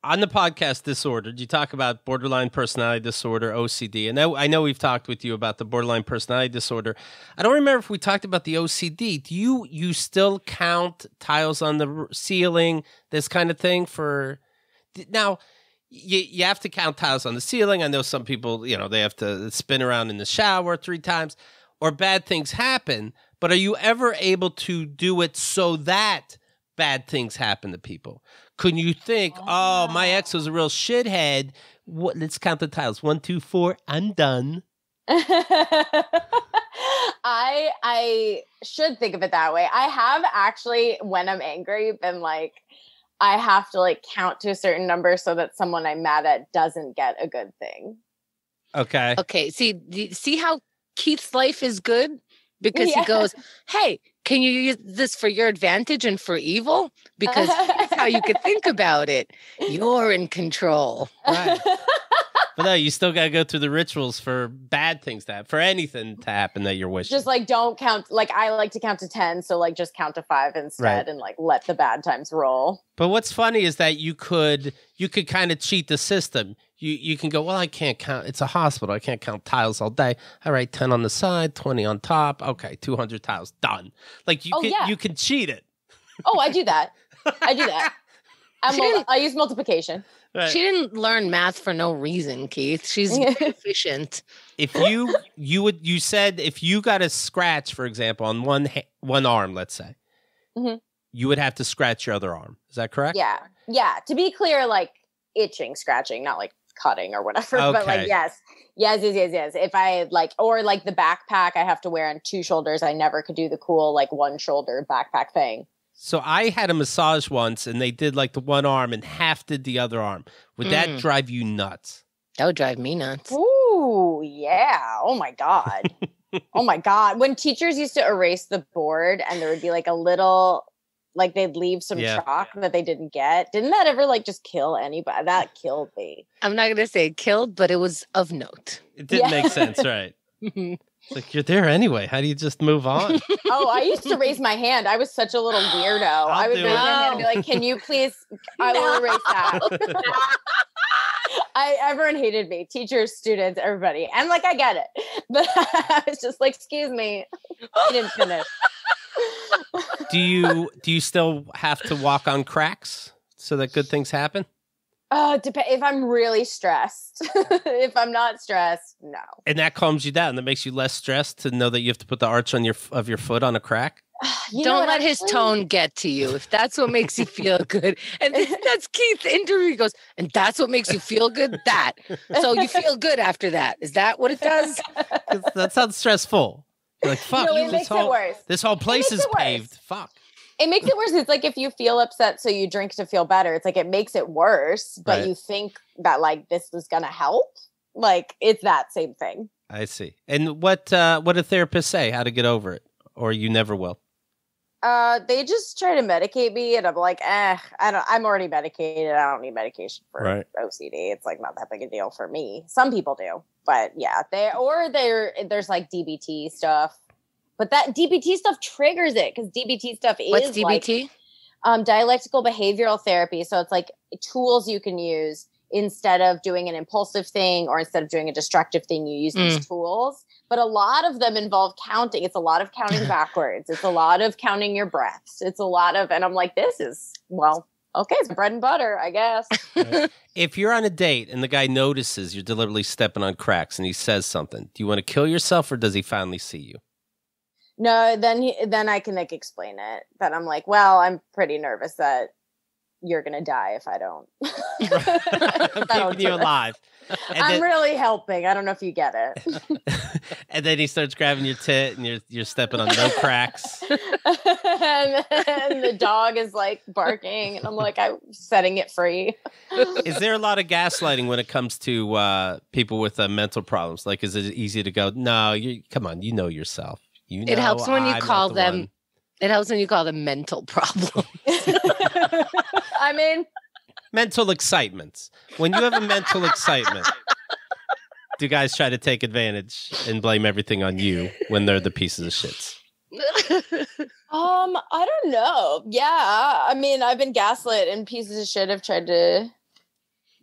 on the podcast Disordered, you talk about borderline personality disorder, OCD. And I know we've talked with you about the borderline personality disorder. I don't remember if we talked about the OCD. Do you still count tiles on the ceiling, this kind of thing for... Now... You have to count tiles on the ceiling. I know some people, they have to spin around in the shower 3 times or bad things happen. But are you ever able to do it so that bad things happen to people? Could you think, oh, my ex was a real shithead. Let's count the tiles. 1, 2, 4. I'm done. I should think of it that way. I have actually, when I'm angry, been like, I have to like count to a certain number so that someone I'm mad at doesn't get a good thing. Okay. Okay. See how Keith's life is good? Because he goes, hey, can you use this for your advantage and for evil? Because here's how you could think about it. You're in control. Right. But no, you still got to go through the rituals for bad things to happen, for anything to happen that you're wishing. Just like don't count. Like I like to count to 10. So like just count to 5 instead Right. and like let the bad times roll. But what's funny is that you could kind of cheat the system. You can go, well, I can't count. It's a hospital. I can't count tiles all day. All right, 10 on the side, 20 on top. Okay, 200 tiles, done. Like you can cheat it. Oh, I do that. I use multiplication. Right. She didn't learn math for no reason, Keith. She's efficient. If you said if you got a scratch, for example, on one arm, let's say, you would have to scratch your other arm. Is that correct? Yeah. Yeah. To be clear, like itching, scratching, not like cutting or whatever. Okay. But like yes. If I like or like the backpack I have to wear on 2 shoulders, I never could do the cool like one shoulder backpack thing. So I had a massage once, and they did like the one arm and half did the other arm. Would that drive you nuts? That would drive me nuts. Ooh, yeah. Oh my God. Oh my God. When teachers used to erase the board and there would be like a little, like they'd leave some chalk that they didn't get. Didn't that ever like just kill anybody? That killed me. I'm not going to say killed, but it was of note. It didn't make sense, right? It's like, you're there anyway. How do you just move on? Oh, I used to raise my hand. I was such a little weirdo. I would raise my hand and be like, can you please, I will erase that. Everyone hated me, teachers, students, everybody. And like, I get it. But I was just like, excuse me, I didn't finish. Do you still have to walk on cracks so that good things happen? If I'm really stressed. If I'm not stressed, no. And that calms you down. That makes you less stressed to know that you have to put the arch on your foot on a crack. Don't let his tone get to you. If that's what makes you feel good. And that's Keith's interview. He goes, and that's what makes you feel good? That. So you feel good after that. Is that what it does? That sounds stressful. You're like, fuck, No, it makes it worse. This whole place is paved. Fuck. It makes it worse. It's like if you feel upset, so you drink to feel better. It's like it makes it worse, but you think that like this was gonna help. Like it's that same thing. I see. And what do therapists say? How to get over it, or you never will? They just try to medicate me, and I'm like, I'm already medicated. I don't need medication for OCD. It's like not that big a deal for me. Some people do, but yeah, there's like DBT stuff. But that DBT stuff triggers it because DBT stuff is What's DBT? Like, dialectical behavioral therapy. So it's like tools you can use instead of doing an impulsive thing or instead of doing a destructive thing. You use these tools, but a lot of them involve counting. It's a lot of counting backwards. It's a lot of counting your breaths. It's a lot of, and I'm like, this is okay, it's bread and butter, I guess. Right. If you're on a date and the guy notices you're deliberately stepping on cracks and he says something, do you want to kill yourself or does he finally see you? No, then I can like explain it. Then I'm like, well, I'm pretty nervous that you're gonna die if I don't. I'm keeping you alive. I'm really helping. I don't know if you get it. And then he starts grabbing your tit, and you're stepping on no cracks. and the dog is like barking, and I'm like, I'm setting it free. Is there a lot of gaslighting when it comes to people with mental problems? Like, is it easy to go, no, come on, you know yourself. You know, it helps when you call them. It helps when you call them mental problems. I mean, mental excitements. When you have a mental excitement, do guys try to take advantage and blame everything on you when they're the pieces of shits? I don't know. Yeah, I mean, I've been gaslit and pieces of shit have tried to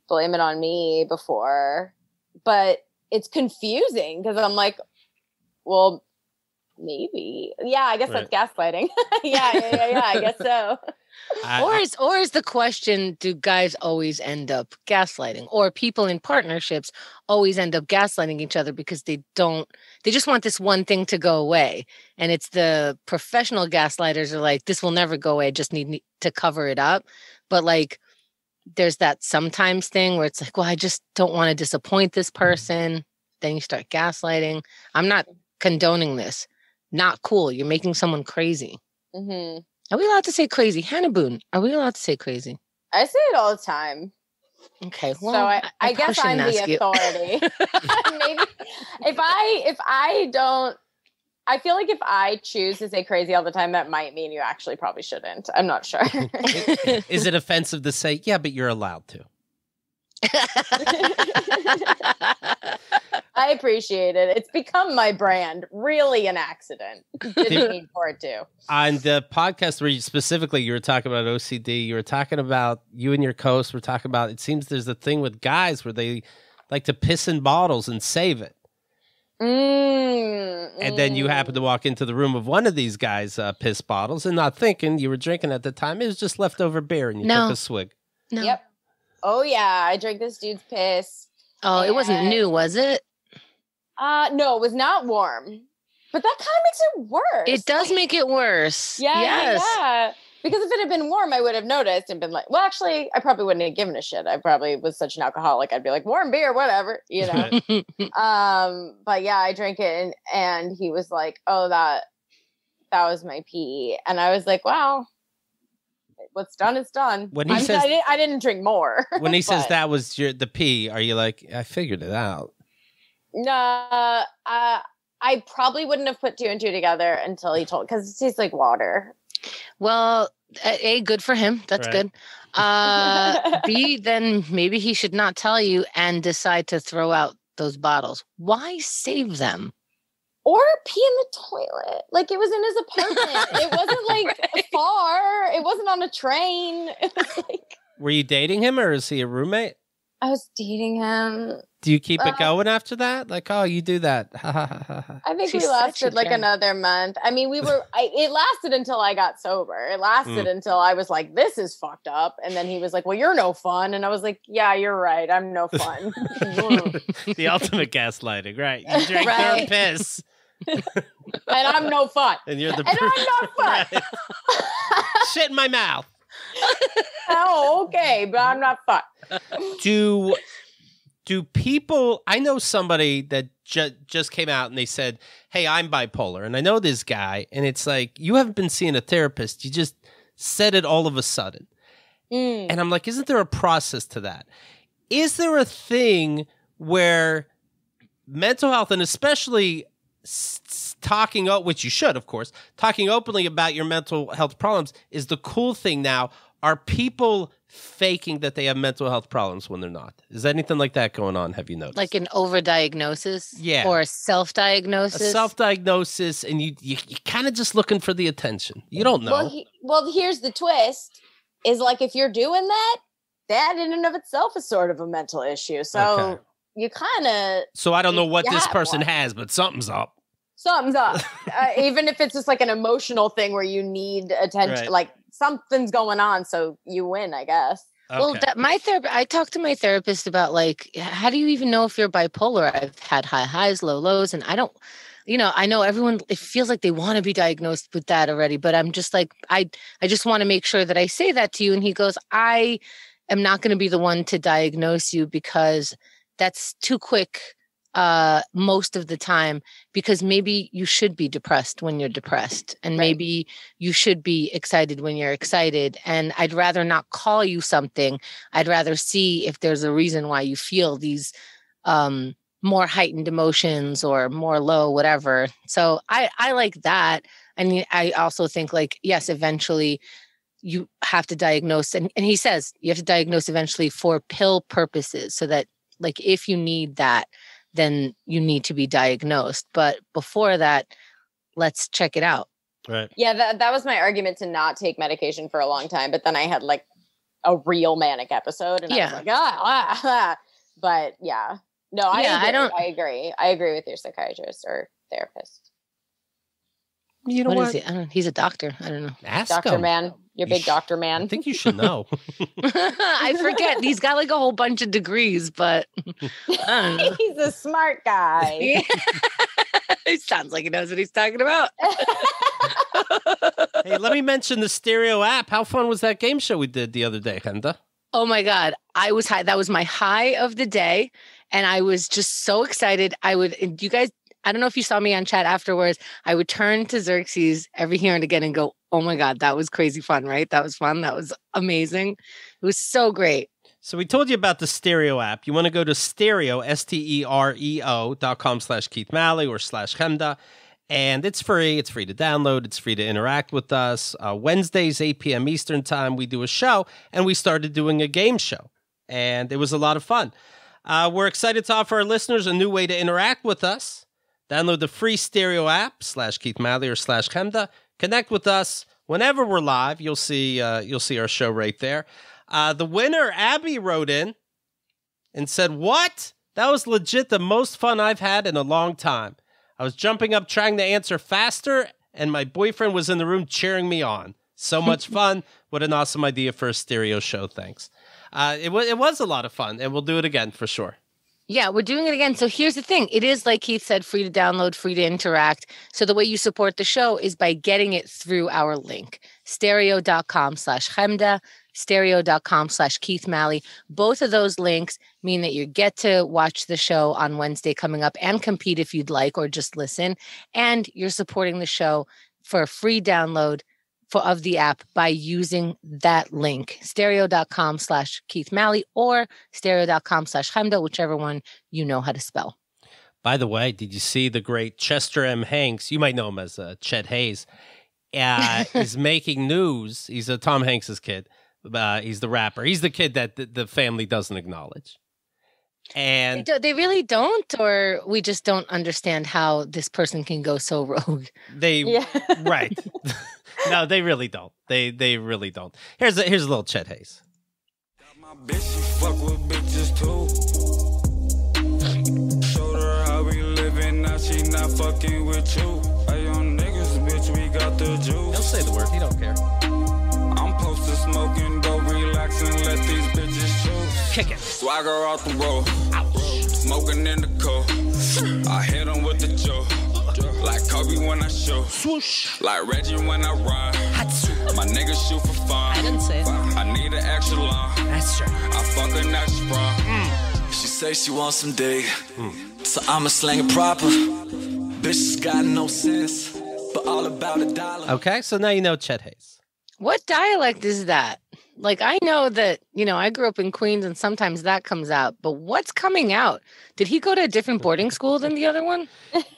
blame it on me before, but it's confusing because I'm like, well, maybe. Yeah, I guess that's gaslighting. yeah, I guess so. Or is the question, do guys always end up gaslighting? Or people in partnerships always end up gaslighting each other because they just want this one thing to go away. And it's the professional gaslighters are like, this will never go away, I just need to cover it up. But like, there's that sometimes thing where it's like, well, I just don't want to disappoint this person. Then you start gaslighting. I'm not condoning this. Not cool. You're making someone crazy. Mm-hmm. Are we allowed to say crazy? Hannah Boone, are we allowed to say crazy? I say it all the time. Okay, well, so I guess I'm the authority. Maybe if I don't I feel like if I choose to say crazy all the time, that might mean you actually probably shouldn't. I'm not sure. Is it offensive to say, yeah, but you're allowed to? I appreciate it. It's become my brand. Really an accident. Didn't mean for it to. On the podcast where you were talking about OCD, you were talking about, you and your co-host were talking about, it seems there's a thing with guys where they like to piss in bottles and save it. And then you happen to walk into the room of one of these guys' piss bottles and not thinking you were drinking at the time. It was just leftover beer and you took a swig. No. Yep. Oh, yeah. I drank this dude's piss. Oh, it wasn't new, was it? No, it was not warm. But that kind of makes it worse. It does make it worse. Yeah, yes. yeah. Because if it had been warm, I would have noticed and been like, well, actually, I probably wouldn't have given a shit. I probably was such an alcoholic. I'd be like, warm beer, whatever, you know. But yeah, I drank it and he was like, oh, that was my pee. And I was like, wow, what's done is done. When he says, I didn't drink more. When he says that was the pee, are you like, I figured it out? No, I probably wouldn't have put two and two together until he told, because it tastes like water. Well, A, good for him. That's good. B, then maybe he should not tell you and decide to throw out those bottles. Why save them? Or pee in the toilet. Like, it was in his apartment. It wasn't like far. It wasn't on a train. It was like... Were you dating him or is he a roommate? I was dating him. Do you keep it going after that? Like, oh, you do that. I think we lasted like another month. I mean, it lasted until I got sober. It lasted until I was like, this is fucked up. And then he was like, well, you're no fun. And I was like, yeah, you're right. I'm no fun. The ultimate gaslighting, right? You drank their piss. And I'm no fun. And you're the And I'm not fun. Right. Shit in my mouth. Oh, okay, but I'm not fun. Do people, I know somebody that just came out and they said, hey, I'm bipolar. And I know this guy. And it's like, you haven't been seeing a therapist. You just said it all of a sudden. And I'm like, isn't there a process to that? Is there a thing where mental health, and especially talking, which you should, of course, talking openly about your mental health problems is the cool thing now. Are people faking that they have mental health problems when they're not? Is anything like that going on? Have you noticed? Like an overdiagnosis? Yeah. Or a self-diagnosis? A self-diagnosis, and you're kind of just looking for the attention. You don't know. Well, here's the twist, is like if you're doing that in and of itself is sort of a mental issue. So you kind of... So I don't know what this person has, but something's up. Something's up. Even if it's just like an emotional thing where you need attention, like something's going on, so you win, I guess. Okay. Well, I talked to my therapist about like, how do you even know if you're bipolar? I've had high highs, low lows, and I don't, I know everyone, it feels like they want to be diagnosed with that already, but I'm just like, I just want to make sure that I say that to you. And he goes, I am not going to be the one to diagnose you because that's too quick. Most of the time, because maybe you should be depressed when you're depressed, and maybe you should be excited when you're excited. And I'd rather not call you something. I'd rather see if there's a reason why you feel these more heightened emotions or more low, whatever. So I like that. I mean, I also think like, yes, eventually you have to diagnose. And he says you have to diagnose eventually for pill purposes, so that like if you need that, then you need to be diagnosed. But before that, let's check it out. Right. Yeah, that was my argument to not take medication for a long time. But then I had like a real manic episode. And I was like, But yeah. No, I agree. I agree with your psychiatrist or therapist. You know what? Is he? I don't know. He's a doctor. I don't know. Ask Doctor him. Man. You're big doctor man. I think you should know. I forget. He's got like a whole bunch of degrees, but I don't know. He's a smart guy. Yeah. He sounds like he knows what he's talking about. Hey, let me mention the Stereo app. How fun was that game show we did the other day, Henda? Oh my God. I was high. That was my high of the day. And I was just so excited. You guys, I don't know if you saw me on chat afterwards. I would turn to Xerxes every here and again and go, oh my God, that was crazy fun, right? That was fun. That was amazing. It was so great. So we told you about the Stereo app. You want to go to stereo, stereo.com/Keith Malley or /Hemda. And it's free. It's free to download. It's free to interact with us. Wednesdays, 8 p.m. Eastern time, we do a show, and we started doing a game show. And it was a lot of fun. We're excited to offer our listeners a new way to interact with us. Download the free stereo app, /Keith Malley or /Chemda. Connect with us whenever we're live. You'll see our show right there. The winner, Abby, wrote in and said, "What? That was legit the most fun I've had in a long time. I was jumping up trying to answer faster, and my boyfriend was in the room cheering me on. So much fun. What an awesome idea for a stereo show. Thanks." It was a lot of fun, and we'll do it again for sure. Yeah, we're doing it again. So here's the thing. It is, like Keith said, free to download, free to interact. So the way you support the show is by getting it through our link, stereo.com/Chemda, stereo.com/Keith Malley. Both of those links mean that you get to watch the show on Wednesday coming up and compete if you'd like, or just listen. And you're supporting the show for a free download of the app by using that link, stereo.com/Keith Malley or stereo.com/Chemda, whichever one you know how to spell. By the way, did you see the great Chester M. Hanks? You might know him as Chet Hayes. Is making news. He's Tom Hanks's kid. He's the rapper. He's the kid that the family doesn't acknowledge. And they really don't, or we just don't understand how this person can go so rogue. Right. No, they really don't. They really don't. Here's a little Chet Hayes. Got my bitch, she fuck with bitches too. Showed her how we living, now she not fucking with you. Hey, young niggas, bitch, we got the juice. He'll say the word. He don't care. I'm posted smoking, go relax and let these bitches choose. Kick it. Swagger off the road. Smoking in the cold. I hit him with the joke. Like Kobe when I shoot. Swoosh. Like Reggie when I run. My niggas shoot for fun. I didn't say it. I need an extra long. That's true. I fuck her next sprung. She say she wants some dick. So I'ma slang it proper. Bitches got no sense. But all about a dollar. Okay, so now you know Chet Hayes. What dialect is that? Like, I know that, I grew up in Queens and sometimes that comes out, but what's coming out? Did he go to a different boarding school than the other one?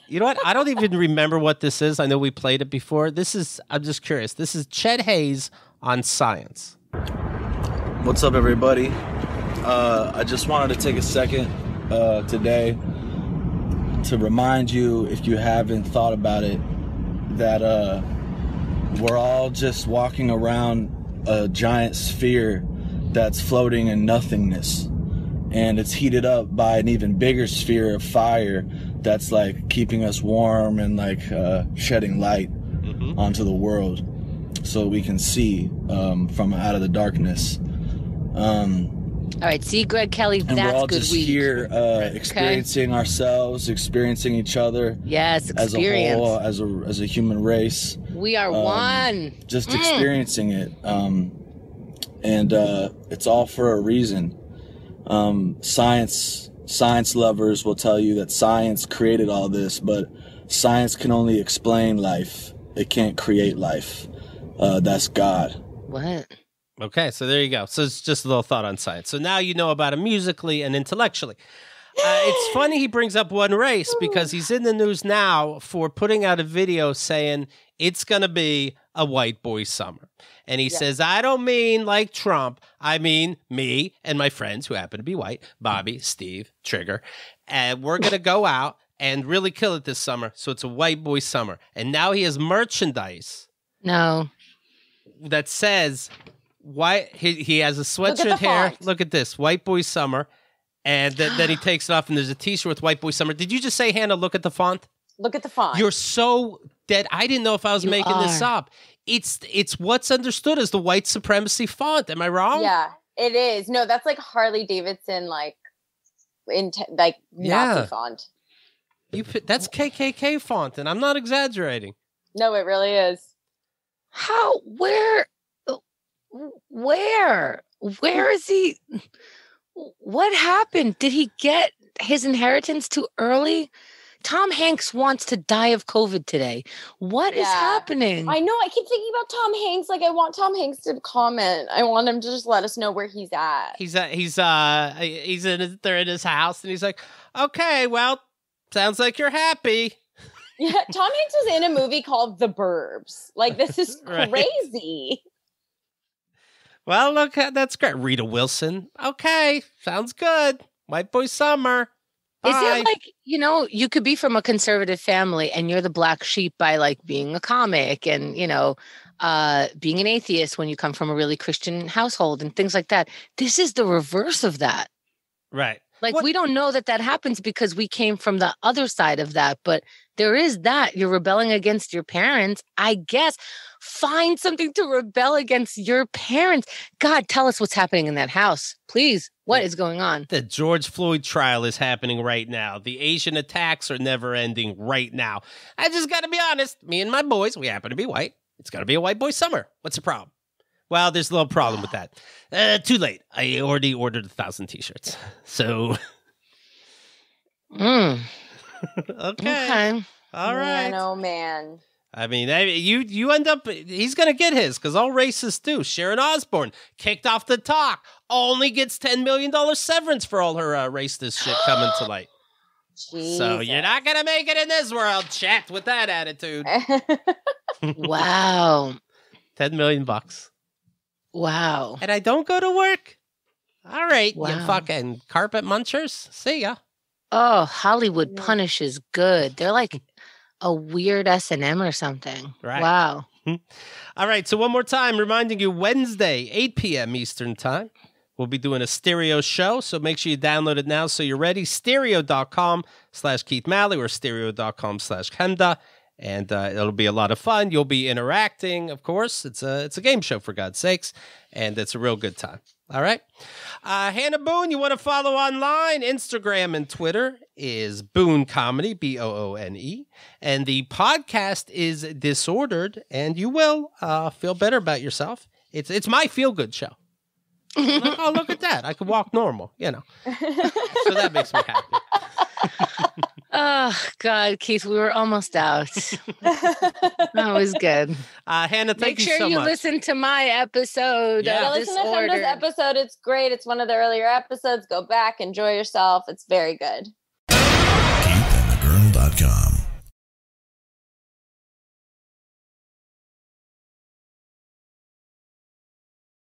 You know what? I don't even remember what this is. I know we played it before. I'm just curious. This is Chet Hayes on Science. What's up, everybody? I just wanted to take a second today to remind you, if you haven't thought about it, that we're all just walking around a giant sphere that's floating in nothingness, and it's heated up by an even bigger sphere of fire that's like keeping us warm and like shedding light onto the world so we can see from out of the darkness. All right, see, Greg Kelly, and that's we're all good just weed. here experiencing ourselves, experiencing each other. Yes, as a whole, as a human race. We are one. Just experiencing it. And it's all for a reason. Science lovers will tell you that science created all this, but science can only explain life. It can't create life. That's God. What? Okay, so there you go. So it's just a little thought on science. So now you know about him musically and intellectually. It's funny he brings up one race because he's in the news now for putting out a video saying it's going to be a white boy summer. And he says, I don't mean like Trump. I mean me and my friends who happen to be white, Bobby, Steve, Trigger. And we're going to go out and really kill it this summer. So it's a white boy summer. And now he has merchandise. No. That says... he has a sweatshirt here. Look at this, White Boy Summer, and then he takes it off, and there's a T-shirt with White Boy Summer. Did you just say, Hannah? Look at the font. Look at the font. You're so dead. I didn't know if I was making this up. It's what's understood as the white supremacy font. Am I wrong? Yeah, it is. No, that's like Harley Davidson, Nazi font. That's KKK font, and I'm not exaggerating. No, it really is. How? Where is he? What happened? Did he get his inheritance too early? Tom Hanks wants to die of COVID today. What is happening? I know. I keep thinking about Tom Hanks. Like, I want Tom Hanks to comment. I want him to just let us know where he's at. They're in his house, and he's like, okay, well, sounds like you're happy. Yeah, Tom Hanks was in a movie called The Burbs. Like, this is crazy. Well, look, that's great. Rita Wilson. Okay, sounds good. White Boy Summer. Bye. Is it like, you could be from a conservative family and you're the black sheep by like being a comic and, being an atheist when you come from a really Christian household and things like that. This is the reverse of that. Right. Like, we don't know that happens because we came from the other side of that. But there is that. You're rebelling against your parents. I guess find something to rebel against your parents. God, tell us what's happening in that house. Please. What is going on? The George Floyd trial is happening right now. The Asian attacks are never ending right now. I just got to be honest. Me and my boys, we happen to be white. It's got to be a white boy summer. What's the problem? Well, there's a little problem with that. Too late. I already ordered 1,000 t-shirts. So. Okay. All right. Man, oh, man. I mean, you end up, he's going to get his because all racists do. Sharon Osbourne kicked off the talk, only gets $10 million severance for all her racist shit coming to light. Jesus. So you're not going to make it in this world, chat, with that attitude. Wow. $10 million. Wow. And I don't go to work. All right, Wow. you fucking carpet munchers. See ya. Oh, Hollywood punishes good. They're like a weird S&M or something. Right. Wow. All right, so one more time, reminding you, Wednesday, 8 p.m. Eastern Time, we'll be doing a stereo show, so make sure you download it now so you're ready. Stereo.com/Keith Malley or stereo.com/Hemda, and it'll be a lot of fun. You'll be interacting, of course. It's a game show, for God's sakes, and it's a real good time. All right. Hannah Boone, you want to follow online? Instagram and Twitter is Boone Comedy, Boone. And the podcast is Disordered, and you will feel better about yourself. It's my feel-good show. Like, oh, look at that. I can walk normal, So that makes me happy. Oh, God, Keith, we were almost out. That was good. Hannah, thank you so much. Make sure you listen to my episode. Yeah, listen to Hemda's episode. It's great. It's one of the earlier episodes. Go back, enjoy yourself. It's very good. KeithAndTheGirl.com